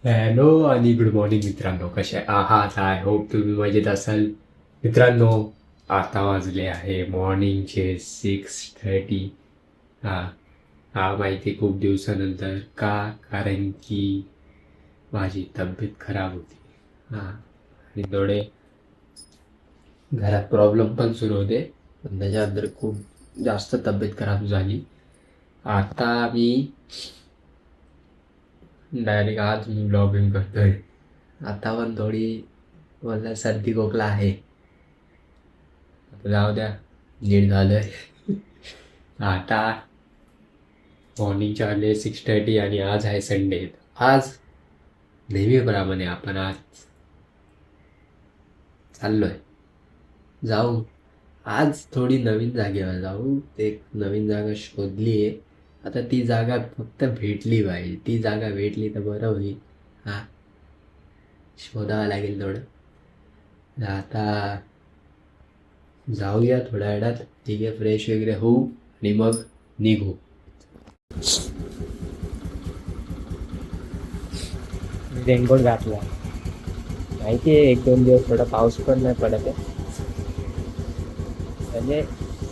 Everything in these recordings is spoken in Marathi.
हॅलो आणि गुड मॉर्निंग मित्रांनो, कसे आहात? आय होप तुम्ही मजेत असाल. मित्रांनो, आता वाजले आहे मॉर्निंगचे 6:30. हा हा माहिती खूप दिवसानंतर. का? कारण की माझी तब्येत खराब होती. आणि थोडे घरात प्रॉब्लेम पण सुरू होते, पण त्याच्यानंतर खूप जास्त तब्येत खराब झाली. आता मी डायरेक्ट आज मी ब्लॉगिंग करतोय. आता पण थोडी मला सर्दी खोकला आहे. आता जाऊ द्या, नीट झालंय. आता मॉर्निंगचे वाजले 6:30 आणि आज आहे संडे. आज नेहमीप्रमाणे आपण आज चाललोय जाऊ. आज थोडी नवीन जागेवर जाऊ. एक नवीन जागा शोधली आहे. आता ती जागा फक्त भेटली पाहिजे. ती जागा भेटली तर बरं होईल. हा, शोधावं लागेल थोडं. आता जाऊया थोड्या वेळात. ठीक आहे, फ्रेश वगैरे होऊ आणि मग निघू. रेनकोट घातला. माहिती आहे 1-2 दिवस थोडा पाऊस पण नाही पडत आहे. म्हणजे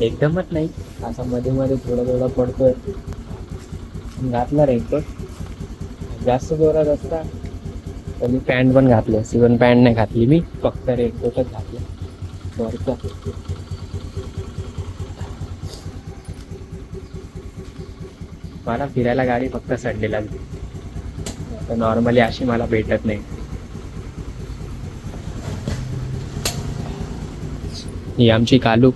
एकदमच नाही, असा मध्ये मध्ये थोडा थोडा पडतोय. घातला रेनकोट. जास्त जोरात असता तर मी पॅन्ट पण घातली असती, पण पॅन्ट नाही घातली मी, फक्त रेनकोटच घातला वरचा. मला फिरायला गाडी फक्त संडेला तर नॉर्मली अशी मला भेटत नाही. ही आमची कालू.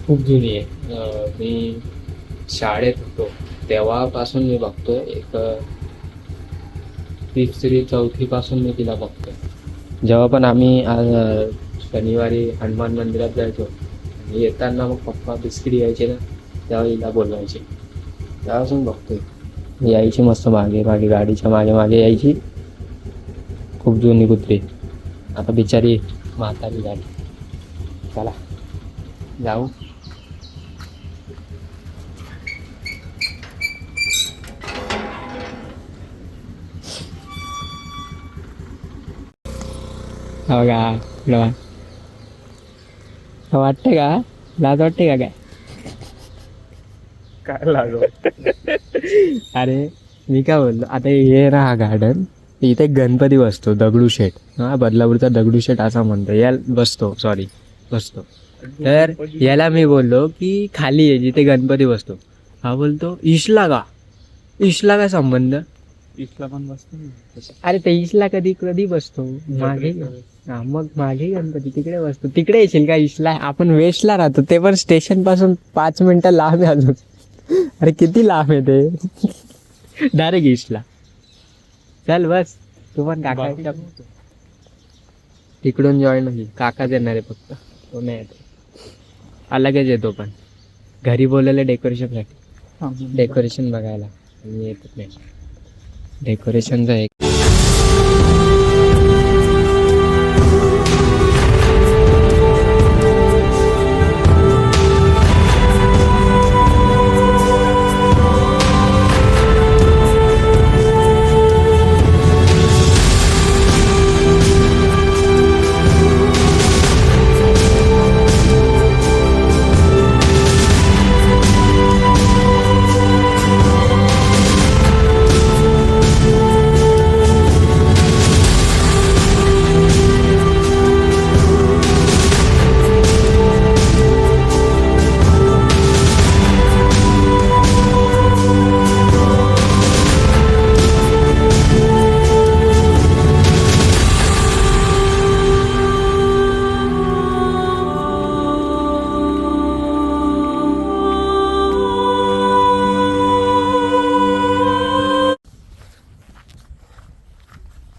खूप जुनी आहे. मी शाळेत होतो तेव्हापासून मी बघतोय. एक 3री-4थी पासून मी तिला बघतोय. जेव्हा पण आम्ही शनिवारी हनुमान मंदिरात जायचो आणि येताना मग पप्पा बिस्किट यायचे ना, तेव्हा हिला बोलवायचे. तेव्हापासून बघतोय. यायची मस्त मागे मागे, गाडीच्या मागे मागे यायची. खूप जुनी कुत्री. आता बिचारी म्हातारी झाली. चला जाऊ. हो का? वाटते का? लाज वाटते का? काय लागो. अरे मी काय बोललो, आता हे ना हा गार्डन, इथे गणपती बसतो, दगडूशेठ. हा, बदलापूरचा दगडूशेठ असा म्हणतो याला, बसतो. तर याला मी बोललो की खाली आहे जिथे गणपती बसतो. हा बोलतो ईशला काय संबंध? इसला पण बसतो ना. अरे ते ईशला कधी कधी बसतो मागे. हा, मग मागे गणपती तिकडे बसतो. तिकडे येशील का ईशला? आपण वेस्टला राहतो, ते पण स्टेशन पासून 5 मिनिटं लांब आहे अजून. अरे किती लांब आहे ते. डायरेक्ट ईस्टला चल बस. तू पण काका तिकडून जॉईन होईल. काकाच येणार आहे फक्त, तो नाही येतो. अलगच येतो पण घरी बोलवलं डेकोरेशनसाठी, डेकोरेशन बघायला. आणि येतच नाही डेकोरेशनचा एक.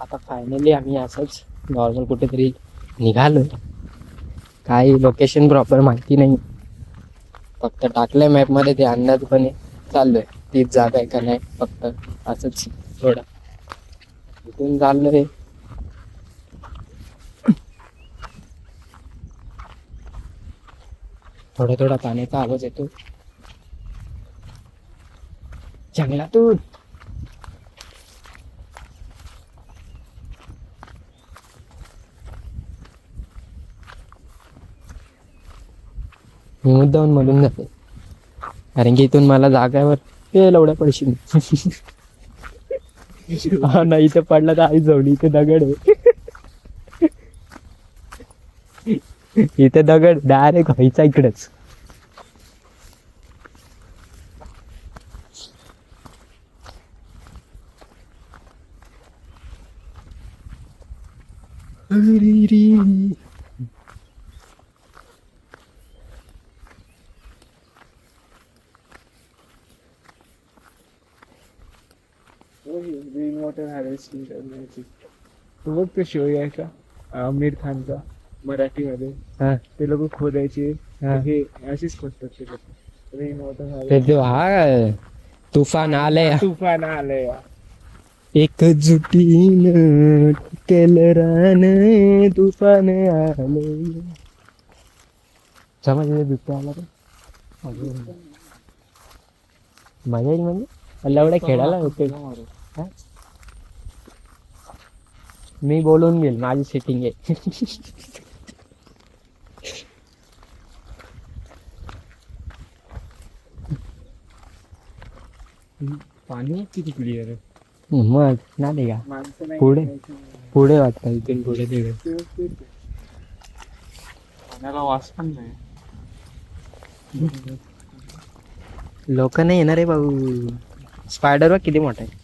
आता फायनली आम्ही असंच नॉर्मल कुठेतरी निघालोय. काही लोकेशन प्रॉपर माहिती नाही, फक्त टाकलंय मॅपमध्ये ते अंदाजपणे चाललोय. तीच जागा आहे का नाही, फक्त असंच थोडं इथून चाललोय. थोडा थोडा पाण्याचा आवाज येतो जंगलातून. मी मुद्दाहून म्हणून जाते कारण की इथून मला जागावर ते लवड्या पडशील. हा नाही इथे पडला तर आई जवळ इथे दगड आहे. इथे दगड डायरेक्ट व्हायचा इकडेच. रेन वॉटर हार्वेस्टिंग करण्याची. तो बघ तो शो यायचा आमिर खानचा मराठीमध्ये. हा. ते लोक खोदायचे. हा. हे अशीच खोदतात ते लोक. रेन वॉटर ते हार्वेस्टिंग. जो हा तुफान आलंय तुफान आलंय. एकजुटीनं केलं रान तुफान आलंय. समजलं बिबट्या आला तर मजा येईल म्हणजे लवड्या खेळायला होते. हा? मी बोलून घेईल माझी सेटिंग आहे. पाणी किती क्लिअर आहे. मग नाही का माणसं नाही पुढे यायची. पुढे वाटतं इथून पुढे तिकडे तेच. पाण्याला वास पण नाही. लोक नाही येणार आहे भाऊ. स्पायडर वा किती मोठा आहे.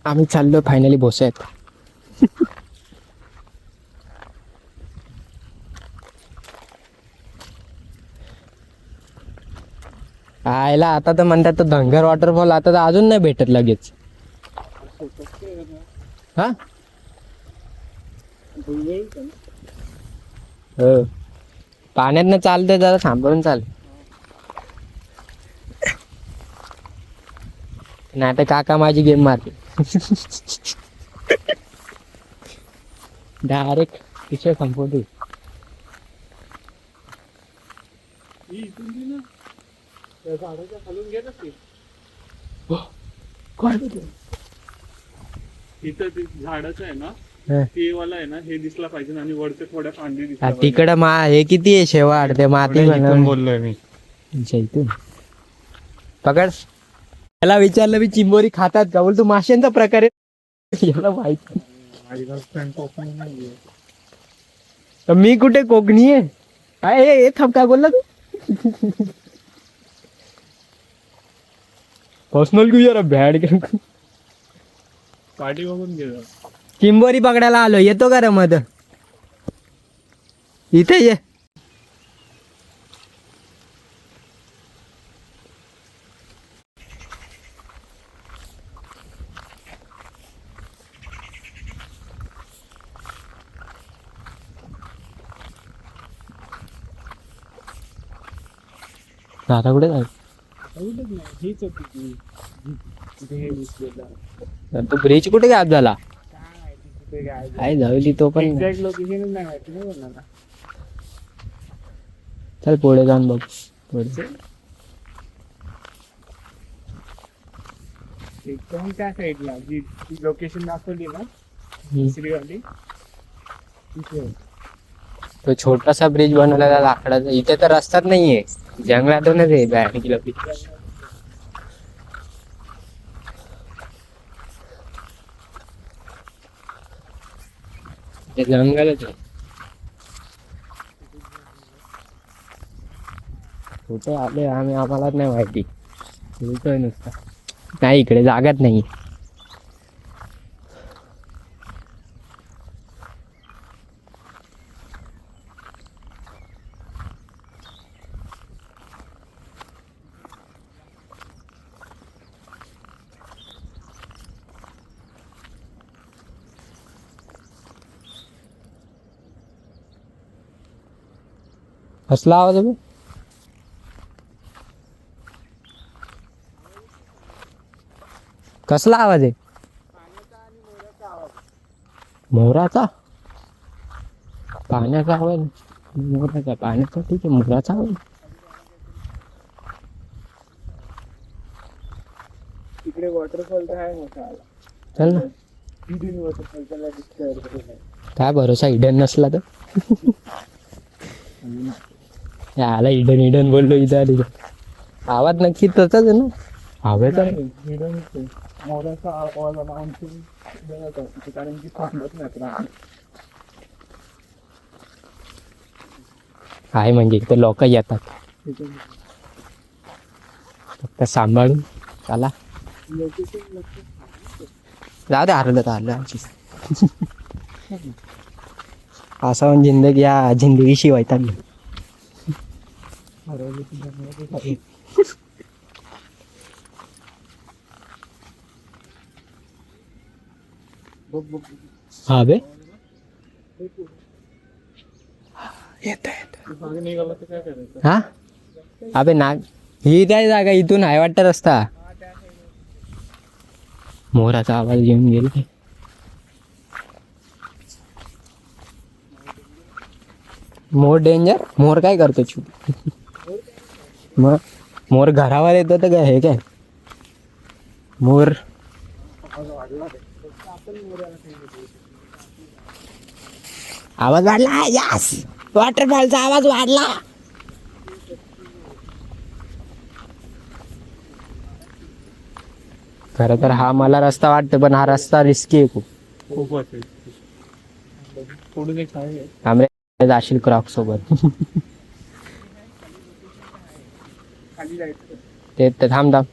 आम्ही चाललो फायनली भोसऱ्यात. आयला आता तर म्हणतात तो धनगर वॉटरफॉल आता तर अजून नाही भेटत लगेच. हा हो पाण्यात चालतंय जरा थांबवून चाल. नाही तर काका माझी गेम मारते डायरेक्ट विषय संपवते. झाडाच्या खालून गेलं ते. इथं ते झाडाचं आहे ना हं. ते वाला आहे ना हे दिसला पाहिजे आणि वरचे थोड्या फांदी दिसल्या पाहिजे. तिकडं हे किती आहे शेवाळ ते माती इथून बोललोय मी. इथून पकड. त्याला विचारलं मी चिंबोरी खातात का बोल तू माशांचा प्रकार आहे. याला माहिती माझी गर्लफ्रेंड कोकणी नाहीये. तर मी कुठे कोकणी आहे. काय हे थांब काय बोलला तू. पर्सनल घेऊ जरा बॅड. पाठी बघून गेलो. चिंबोरी पकडायला आलो येतो का रे मध इथे ये. आता कुठे जाय एवढंच नाही हीच होती ती. तिथे हे दिसलेलं. तो ब्रिज कुठे गॅप झाला काय माहिती कुठे काय काय जाऊ तो पण एक्झॅक्ट लोकेशनच नाही माहिती ना कोणाला. चल पुढे जाऊन बघ पुढे. एकदम त्या साईडला जी लोकेशन दाखवली ना दुसरीवाली तिथे. तो छोटासा ब्रिज बनवलेला लाकडाचा इथे तर रस्ताच नाहीये जंगलातूनच आहे 82 किलोमीटर. ते जंगलच आहे. कुठे आले आम्हालाच नाही माहिती. बोलतोय नुसता नाही इकडे जागाच नाही. कसला आवाज आहे बे? कसला आवाज आहे? मोराचा? पाण्याचा आवाज? मोराचा? पाण्याचा ठीक आहे, मोराचा आवाज. तिकडे वॉटरफॉल तर आहे मोठा आला. चल ना. हिडन वॉटरफॉल त्याला डिस्कवर केलेला आहे. काय भरोसा हिडन नसला तर. आला हिडन हिडन बोललो इथं आली. आवाज नक्की तसाच आहे ना हवेचा. हिडन मोराचा आवाज आला आमची बघत होती, कारण की थांबत नाही प्राणी. आहे म्हणजे इथे लोक येतात फक्त सांभाळून. चला जाऊ दे, हरलं तर हरलं आमची. असं म्हणजे जिंदगी, या जिंदगीशी वैतागली. हा बे येत मागे निघाला तर काय करायचं? हा. अबे नाग, ही काय जागा इथून आहे वाटतं रस्ता. मोराचा आवाज येऊन गेला. मोर डेंजर. मोर काय करतो चू? मग मोर घरावर येतो तर काय हे काय मोर. आवाज वाढला. यस, वॉटरफॉलचा आवाज वाढला. खरं तर हा मला रस्ता वाटतो, पण हा रस्ता रिस्की आहे खूप. खूप वाटत थोडं एक आहे. आमरे जाशील क्रॉक सोबत. खाली जायचं. ते थांब थांब.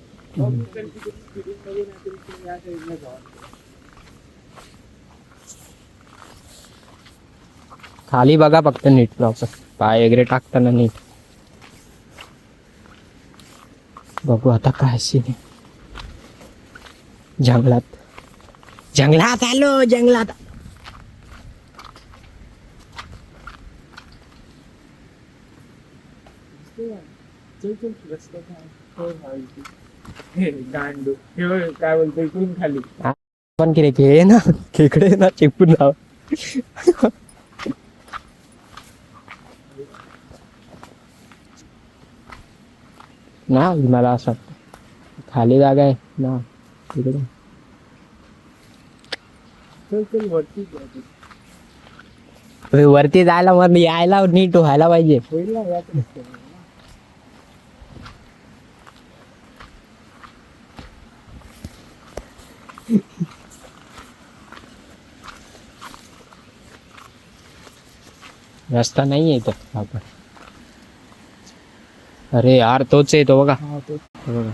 खाली बघा फक्त नीट क्रॉक्स, पाय वगैरे टाकताना नीट बघू. आता काय सीन. जंगलात जंगलात आलो, जंगलात. गांडू हे काय बोलतो इकडून खाली. पण की रे खेळ ना, खेकडे ना चिपून जाव. ना मला असं वाटतं खाली जागा आहे ना तिकडे. चल चल वरती जाऊ. वरती जायला मग यायला नीट व्हायला पाहिजे. होईल ना यात नसतं. रस्ता नाही आहे इथं आपण. अरे यार तोच आहे तो बघा. हा तो हे बघा.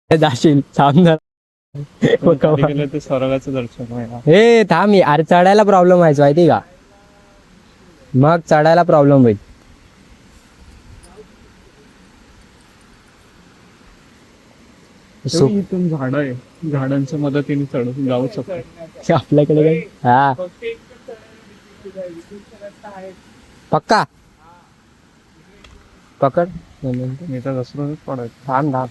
जाशील सामना. गेलं तर स्वर्गाचं दर्शन आहे. हे थांब, अरे चढायला प्रॉब्लेम व्हायचा माहिती का? मग चढायला प्रॉब्लेम होईल. इथून झाड आहे, झाडांच्या मदतीने चढून जाऊ शकतो. आपल्याकडे काय? हा पक्का पकड. मी तर घसरूनच पडायचं. थांब थांब.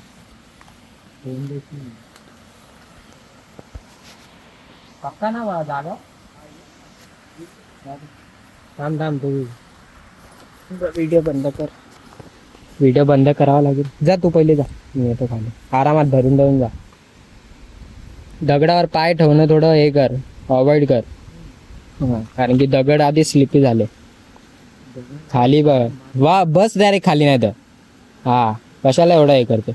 पक्का ना बा जागा. थांब थांब तू व्हिडिओ बंद कर. व्हिडिओ बंद करावा लागेल. जा तू पहिले जा, मी येतो खाली. आरामात धरून धरून जा. दगडावर पाय ठेवणं थोडं हे कर, अवॉइड कर. कारण की दगड आधी स्लिपी झाले. खाली बघ वा, बस डायरेक्ट खाली नाही तर. हा कशाला एवढं हे करते.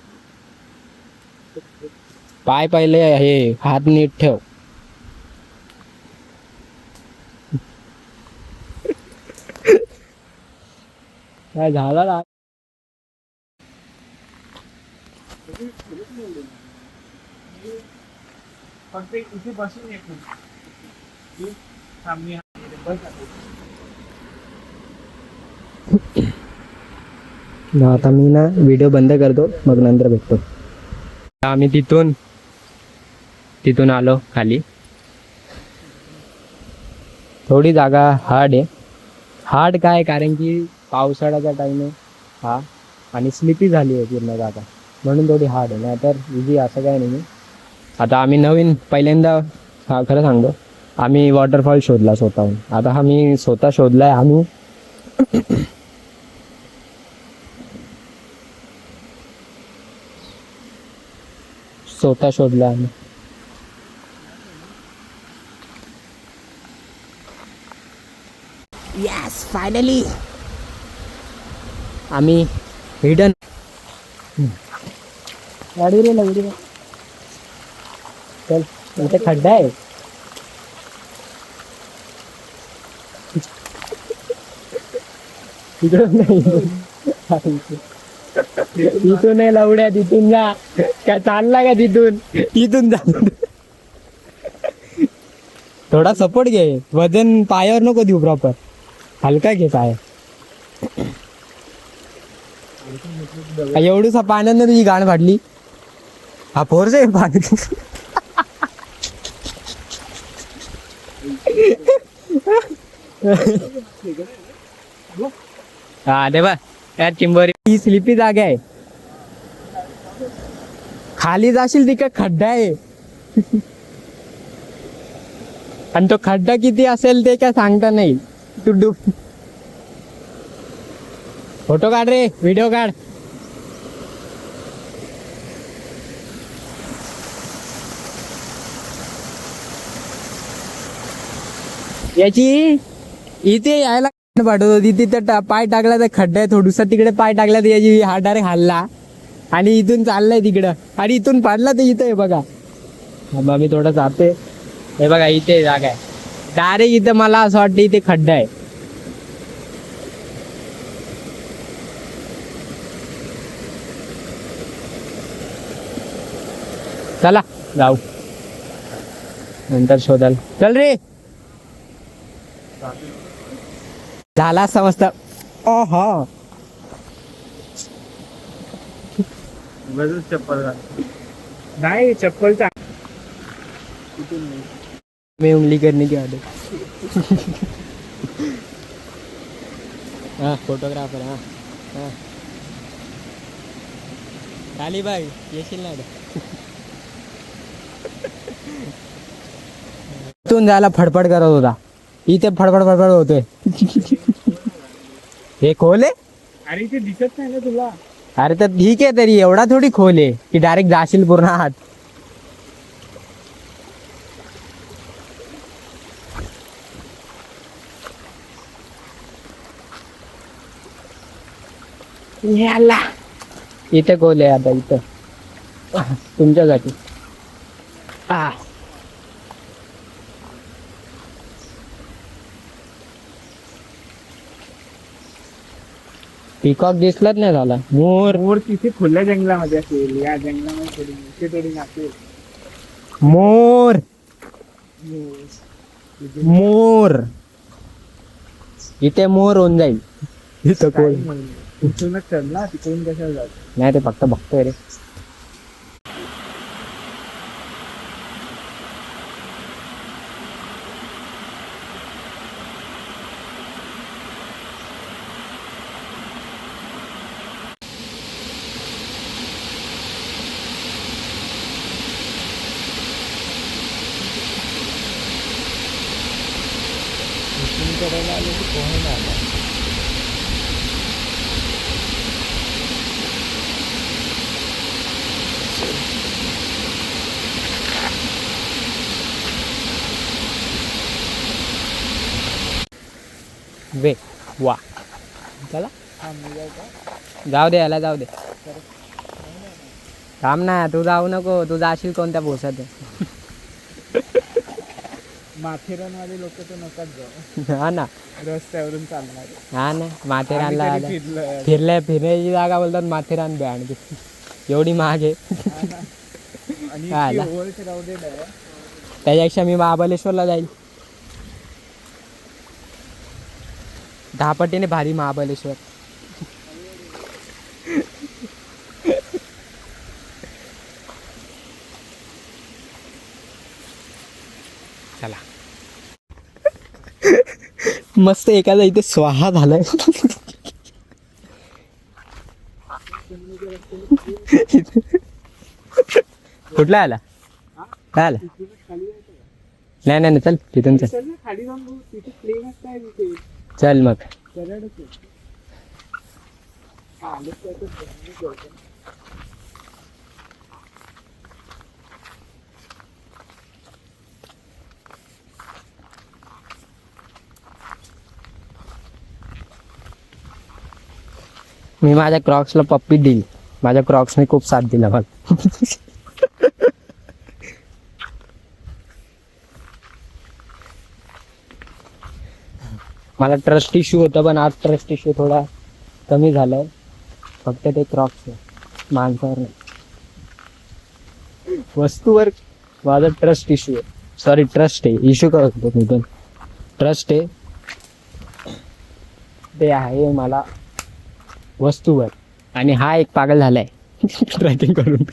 पाय पहिले हे हात नीट ठेव. काय झालं ना. फक्त इथे बसून येतो. आता मी ना व्हिडिओ बंद करतो, मग नंतर भेटतो. आम्ही तिथून आलो खाली. थोडी जागा हार्ड आहे. हार्ड काय कारण की पावसाळ्याचा टाइम आहे हा आणि स्लिपी झाली आहे पूर्ण जागा म्हणून थोडी हार्ड आहे. नाही तर इझी असं काय नाही. आता आम्ही नवीन पहिल्यांदा हा खरं सांगतो आम्ही वॉटरफॉल शोधला स्वतःहून. आता हा मी स्वतः शोधलाय आम्ही. स्वतः शोधला आम्ही. येस फायनली आम्ही हिडन गाडी रे लगडी रे. चल इथे खड्डा आहे. तिकडून नाही तिथून नाही लवड्या तिथून जा. काय चालला का तिथून तिथून जा. थोडा सपोर्ट घे. वजन पायावर नको देऊ. प्रॉपर हलका घे पाय. एवढूसा पाण्यानं तुझी गाण फाडली. हा फोर्स आहे पाणी. हा दे बा यार चिंबोरी. ही स्लिपी जागा आहे. खाली जाशील तिकडे खड्डा आहे. आणि तो खड्डा किती असेल ते काय सांगता नाही. तू डूब. फोटो काढ रे. व्हिडिओ काढ. याची इथे यायला पाठवत होती. तिथं पाय टाकला तर खड्डा आहे थोडूसा. तिकडे पाय टाकला तर याची हा डायरेक्ट हल्ला आणि इथून चाललाय तिकडं आणि इथून पडला तर इथं आहे बघा. मग मी थोडं जाते. हे बघा इथे जागा आहे. डायरेक्ट इथं मला असं वाटतं इथे खड्डा आहे. चला जाऊ नंतर शोधाल. चल रे. झाला समजत. ओहो चप्पल नाही चप्पलचा मैं उंगली करने की आदत. हाँ फोटोग्राफर. हाँ हाँ खाली बाग येशील ना. इथून जायला फडफड करत होता. इथे फडफड फडफड होतोय. हे खोल आहे. अरे ते दिसत नाही ना तुला. अरे तर ठीक आहे तरी एवढा थोडी खोल आहे की डायरेक्ट जाशील पूर्ण हात. याला इथे खोल आहे आता इथं तुमच्यासाठी. पिकॉक दिसलाच नाही झाला. मोर मोर तिथे खुल्या जंगलामध्ये असेल. या जंगलामध्ये थोडी इथे थोडी नसेल. मोर मोर इथे मोर होऊन जाईल. इथं कोण इथूनच चल ना. तिकडून कशाला जात. नाही ते फक्त बघतोय रे. वे वा चला जाऊ दे याला जाऊ दे. थांब ना तू जाऊ नको. तू जाशील कोणत्या भोसात. माथेरानवाले लोक तर नकाच जाऊ. हा ना रस्त्यावरून चालणार. हा ना माथेरानला आम्ही तरी फिरलोय. फिरण्याची जागा बोलतात माथेरान बी. आणखी एवढी महाग आहे. आणि हा, इतकी आला. ओव्हर क्राऊडेड आहे. त्याच्यापेक्षा मी महाबळेश्वरला जाईल. 10 पटीने भारी महाबळेश्वर. चला. मस्त एखादा इथे स्वाहा झालाय. कुठला आला काय आला नाही नाही नाही, चल तिथून चल. खाली जाऊन बघू, तिथे प्लेन काय तिथे चल मग. सरळच आहे. आलं तर आता बंद करतो. मी माझ्या क्रॉक्सला पप्पी दिली. माझ्या क्रॉक्सने खूप साथ दिला मला. मला ट्रस्ट इश्यू होता, पण आज ट्रस्ट इश्यू थोडा कमी झालाय. फक्त ते क्रॉक्स माणसावर नाही, वस्तूवर माझा ट्रस्ट इश्यू आहे. सॉरी, ट्रस्ट आहे, इश्यू करत होतो मी पण. ट्रस्ट आहे ते आहे मला वस्तूवर. आणि हा एक पागल झालाय ट्रॅकिंग करून.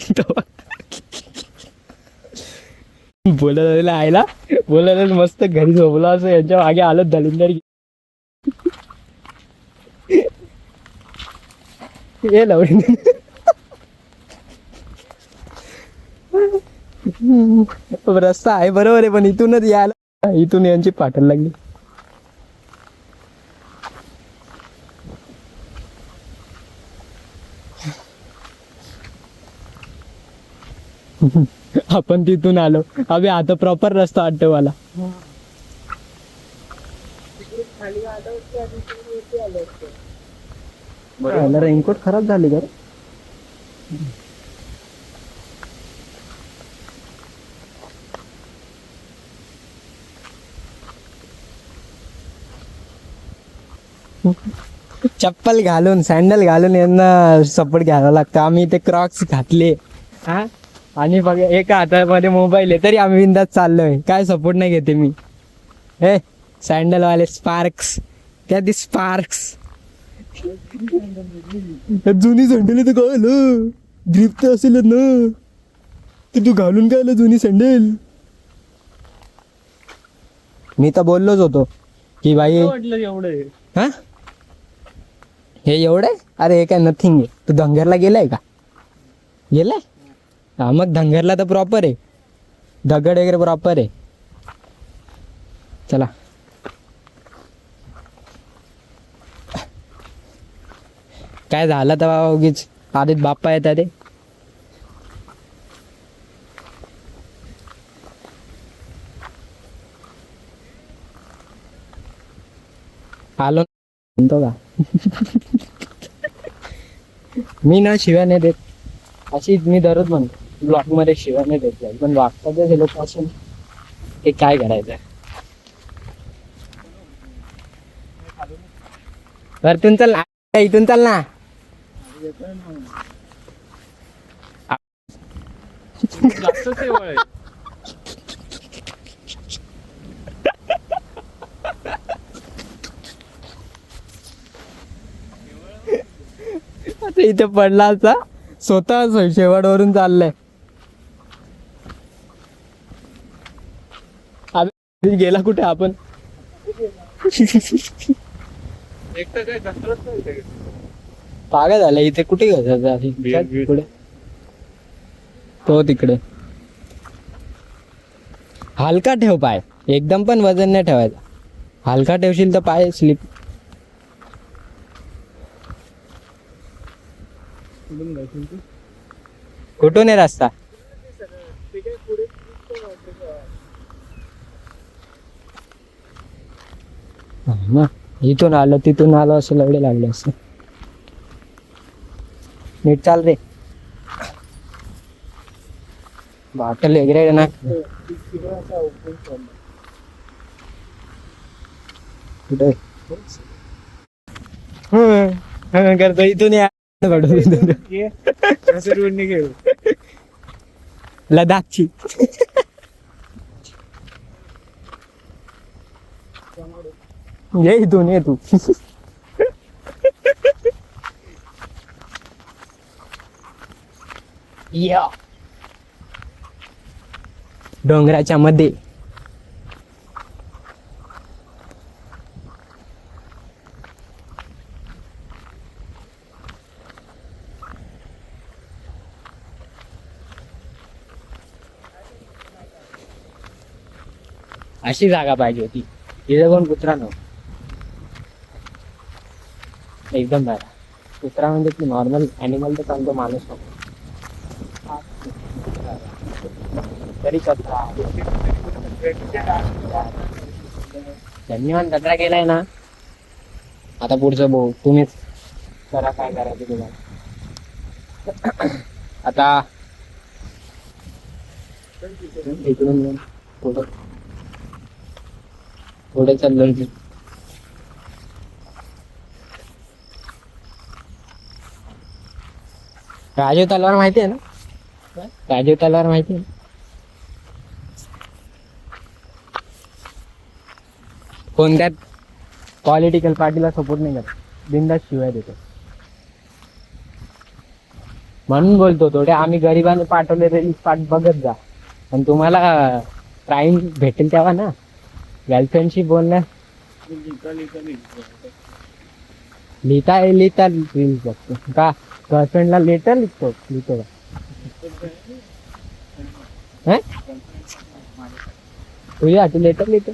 बोलायला आयला बोलायला मस्त घरी झोपला असं यांच्या मागे आलत दलिंदर. ये लावून रस्ता आहे बरोबर आहे, पण इथूनच यायला, इथून यांची पाठल लागली. आपण तिथून आलो. अबे आता प्रॉपर रस्ता वाटतो मला. खाली आलं होतं आणि तिथे वरती आलं होतं. रेनकोट खराब झाली का? चप्पल घालून सँडल घालून यांना सपोर्ट घ्यावा लागतं. आम्ही ते क्रॉक्स घातले हा, आणि बघ एका हातामध्ये मोबाईल आहे तरी आम्ही बिंदास चाललोय. काय सपोर्ट नाही घेते मी. हे सँडलवाले स्पार्क्स, त्या ती स्पार्क्स जुनी सँडल तर काय आलं, ग्रिप तर असेल ना, तर तू घालून काय आलं जुनी सँडल. मी तर बोललोच होतो की भाई वाटलं एवढं आहे. हा हे एवढं आहे. अरे हे काय नथिंग आहे. तू धनगरला गेलाय का? गेलाय हा, मग धनगरला तर प्रॉपर आहे, दगड वगैरे प्रॉपर आहे. चला काय झालं तर बाबा उगीच आधीच बाप्पा येतात ते. आलो म्हणतो का? मी ना शिव्या नाही देत, अशी मी दररोज म्हणतो ब्लॉग मध्ये शिव्या नाही देत जाईल, पण वागतात हे लोक असून हे काय करायचं. वरतून चल ना, इथून चल ना. जास्त सेवा आहे. आता इथे पडला असता स्वतः शेवाडवरून चाललाय. अबे, गेला कुठे आपण? एक तर काय कसरत नाही ते. पागल झाला इथे. कुठे घ्यायचं पुढे तो तिकडे. हलका ठेव पाय, एकदम पण वजन नाही ठेवायचा. हलका ठेवशील तर पाय स्लिप. कुठून आहे रस्ता? ते काय पुढे इथून आलो तिथून आलो असं एवढे लागले असं. नीट चाल रे. बॉटल वगैरे ना कुठे करतो इथून या. घेऊ. लडाखची ये इथून ये तू. या डोंगराच्या मध्ये अशी जागा पाहिजे होती. तिथे कोण कुत्रा नव्हता. एकदम बरा. कुत्रा म्हणजे नॉर्मल अॅनिमल तर चालतो, माणूस नको. तरी कचरा धन्यवाद कचरा केलाय ना. आता पुढचं भाऊ तुम्हीच करा काय करायचं तुम्हाला. आता इकडून जाऊन पुढं पुढे चाललोय मी. राजीव तलवार माहिती आहे ना. राजीव तलवार माहिती आहे ना. कोणत्यात पॉलिटिकल पार्टीला सपोर्ट नाही करत, बिनधास्त शिवाय देतो. म्हणून बोलतो थोडे आम्ही गरिबांनी पाठवले रिलीज पाठ बघत जा. आणि तुम्हाला प्राईम भेटेल तेव्हा ना. गर्लफ्रेंडशी बोलण्या लिहिता रील्स बघतो का. गर्लफ्रेंडला लेटर लिखतो का. तुझ्या तू लेटर लिहितो.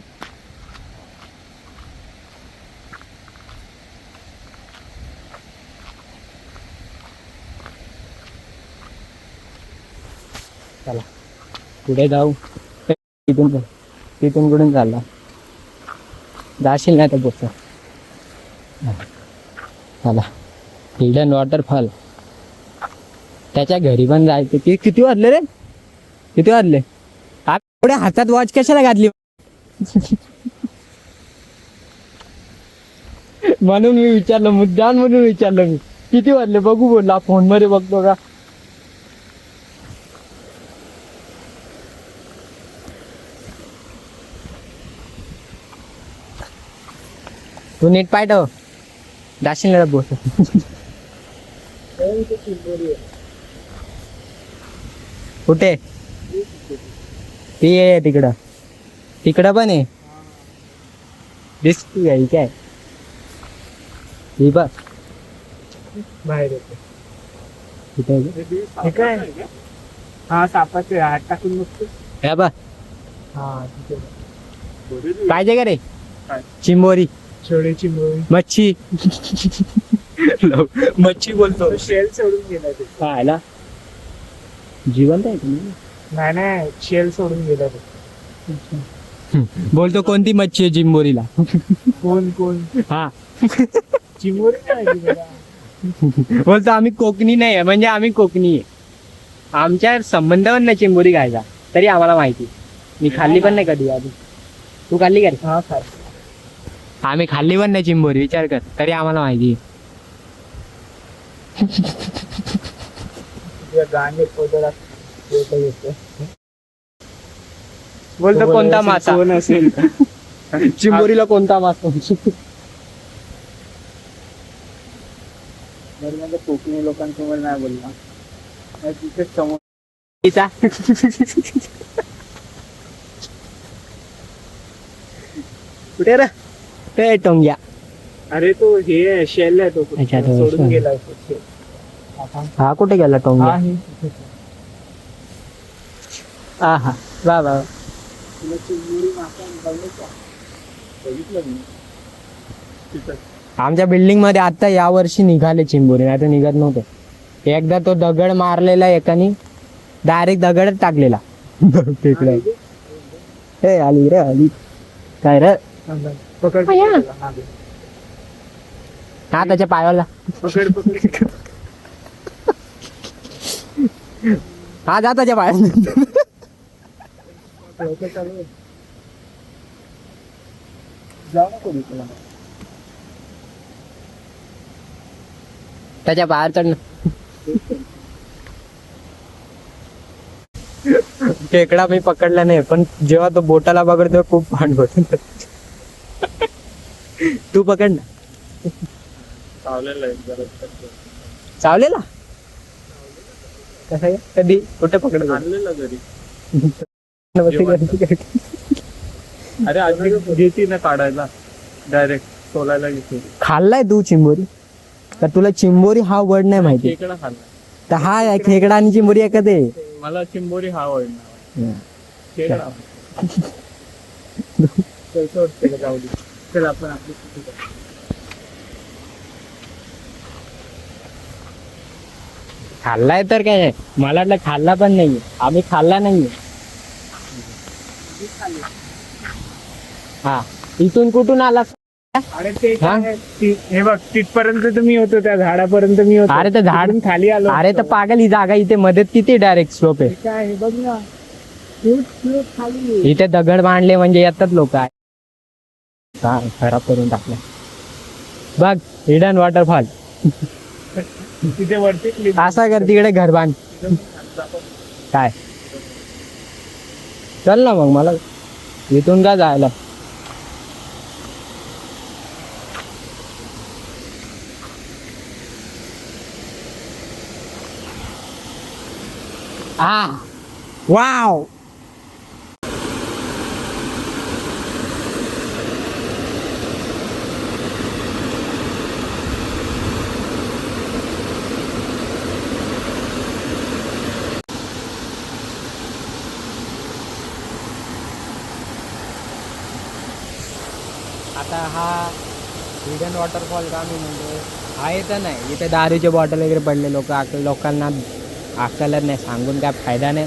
चला पुढे जाऊ. तिथून कुठून चालला जाशील नाही तर बोस. चला हिडन वॉटरफॉल. त्याच्या घरी पण जायचं. ते किती वाजले रे. किती वाजले. एवढ्या हातात वॉच कशाला घातली. म्हणून मी विचारलं, मुद्दाम म्हणून विचारलं मी किती वाजले बघू. बोलला फोन मध्ये बघतो का. तू नीट पाठव जाशील ना बोस. कुठे ती आहे तिकडं. तिकडं पण आहे. दिसती आहे काय. ही बघ बाहेर येतो. कुठे आहे? हे काय हा सापाचे हात टाकून बघतो. हे बघ हा तिथे पाहिजे का रे. काय? चिंबोरी छोडेची मुळी मच्छी. मच्छी बोलतो. शेल सोडून गेला ते. पाहायला जिवंत आहे तुम्ही. नाही शेल सोडून गेला ते. बोलतो कोणती मच्छी आहे चिंबोरीला. कोण हा चिमोरी नाही माहिती मला. बोलतो आम्ही कोकणी नाही आहे. म्हणजे आम्ही कोकणी आहे. आमच्या संबंध पण नाही चिंबोरी खायचा. तरी आम्हाला माहिती. मी खाल्ली पण नाही कधी आधी. तू खाल्ली का रे. हा काय आम्ही खाल्ली पण नाही चिंबोरी. विचार कर तरी आम्हाला माहिती. गाणे बोलतो कोणता मासा. कोण असेल चिंबोरीला कोणता मासा. बरं म्हणजे कोकणी लोकांसमोर नाही बोलला. तिथे समोर तिचा कुठे रे ते टोंग्या. अरे तो हे शेल आहे तो अच्छा, तो सोडून शेल. गेला तो शेल. हा कुठे गेला हा टोंग्या. हे हा हा वा वा. तुला चिमणी मासा बघितलं बघितलं मी तिथं. आमच्या बिल्डिंग मध्ये आता या वर्षी निघाले चिंबोरी. नाही तर निघत नव्हते. एकदा तो दगड मारलेला एकानी डायरेक्ट दगडच टाकलेला तिकडे. हे आली रे आली. काय रे. पकड अय्या. हा, हा त्याच्या पायाला. पकड हा जा त्याच्या पायाला. जाऊ नको तुला. त्याच्या बाहेर चढ. खेकडा मी पकडला नाही. पण जेव्हा तो बोटाला पकडतो तेव्हा खूप भांडवत. तू पकड ना. चावलेलं आहे जरा. चावलेला कसं कधी कुठे पकडत. आणलेलं घरी. होता? अरे आधी घेते ना काढायला डायरेक्ट सोलायला घेते. खाल्लाय तू चिंबोरी. तर तुला चिंबोरी हा वर्ड नाही माहिती. खेकडा खाल्ला. तर हा खेकडा आणि चिंबोरी एकच आहे. मला चिंबोरी हा आवडणार. खेकडा कसं वाटतं का जाऊ दे. चल आपण आपली सुट्टी करू. खाल्लाय तर काय मला वाटलं खाल्ला पण नाहीये आम्ही खाल्ला नाहीये हा इथून कुठून आला अरे ते हा? काय, हे बघ तिथपर्यंत तर मी होतो, त्या झाडापर्यंत मी होतो. अरे तर झाड तिकडून खाली आलो अरे तर असतो. पागल ही जागा इथे मध्येच किती डायरेक्ट स्लोप हे आहे काय हे बघ ना, खूप खाली आहे. इथे दगड बांधले म्हणजे येतात लोक खराब करून टाकलं बघ हिडन वॉटरफॉल तिथे वरती cliff असा कर तिकडे घर बांध एकदम खालचा पण. काय चल ना मग मला इथून का जायला हा वाव आता हा हिडन वॉटरफॉल का मी म्हणजे आहे तर नाही इथे दारूचे बॉटल वगैरे पडले लोकांना अक्कलच नाही सांगून काय फायदा नाही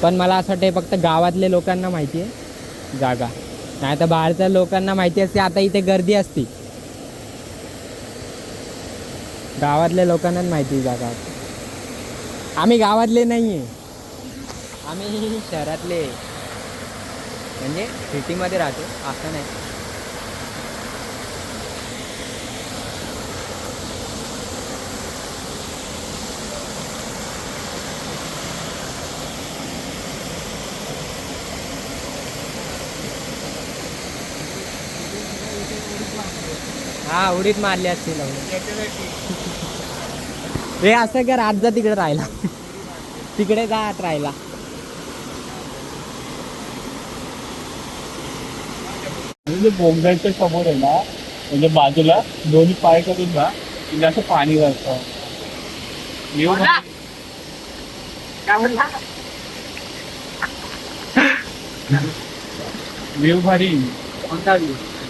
पण मला असं वाटतं फक्त गावातल्या लोकांना माहिती आहे जागा नाही तर बाहेरच्या लोकांना माहिती असते आता इथे गर्दी असती गावातल्या लोकांनाच माहिती आहे जागा आम्ही गावातले नाही आहे आम्ही शहरातले म्हणजे सिटीमध्ये राहतो असं नाही हा उडीत मारली असतील हे असं कर आज जा तिकडे राहायला तिकडे जा आत राहायला म्हणजे बोंगायच्या समोर आहे ना, म्हणजे बाजूला दोन्ही पाय करून ना म्हणजे असं पाणी वाजतं. व्ह्यू भारी.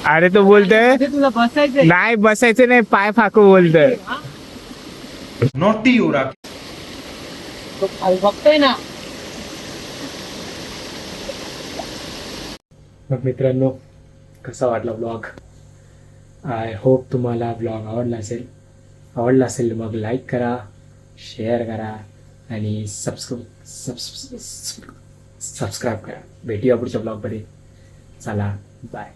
अरे तो बोलतोय तुला बसायचं नाही बसायचं नाही, पाय फाकू बोलतोय. नोटी हो रहा बघतोय ना मग मित्रांनो कसा वाटला ब्लॉग आय होप तुम्हाला ब्लॉग आवडला असेल मग लाईक करा शेअर करा आणि सबस्क्राईब करा भेटूया पुढच्या ब्लॉगमध्ये चला बाय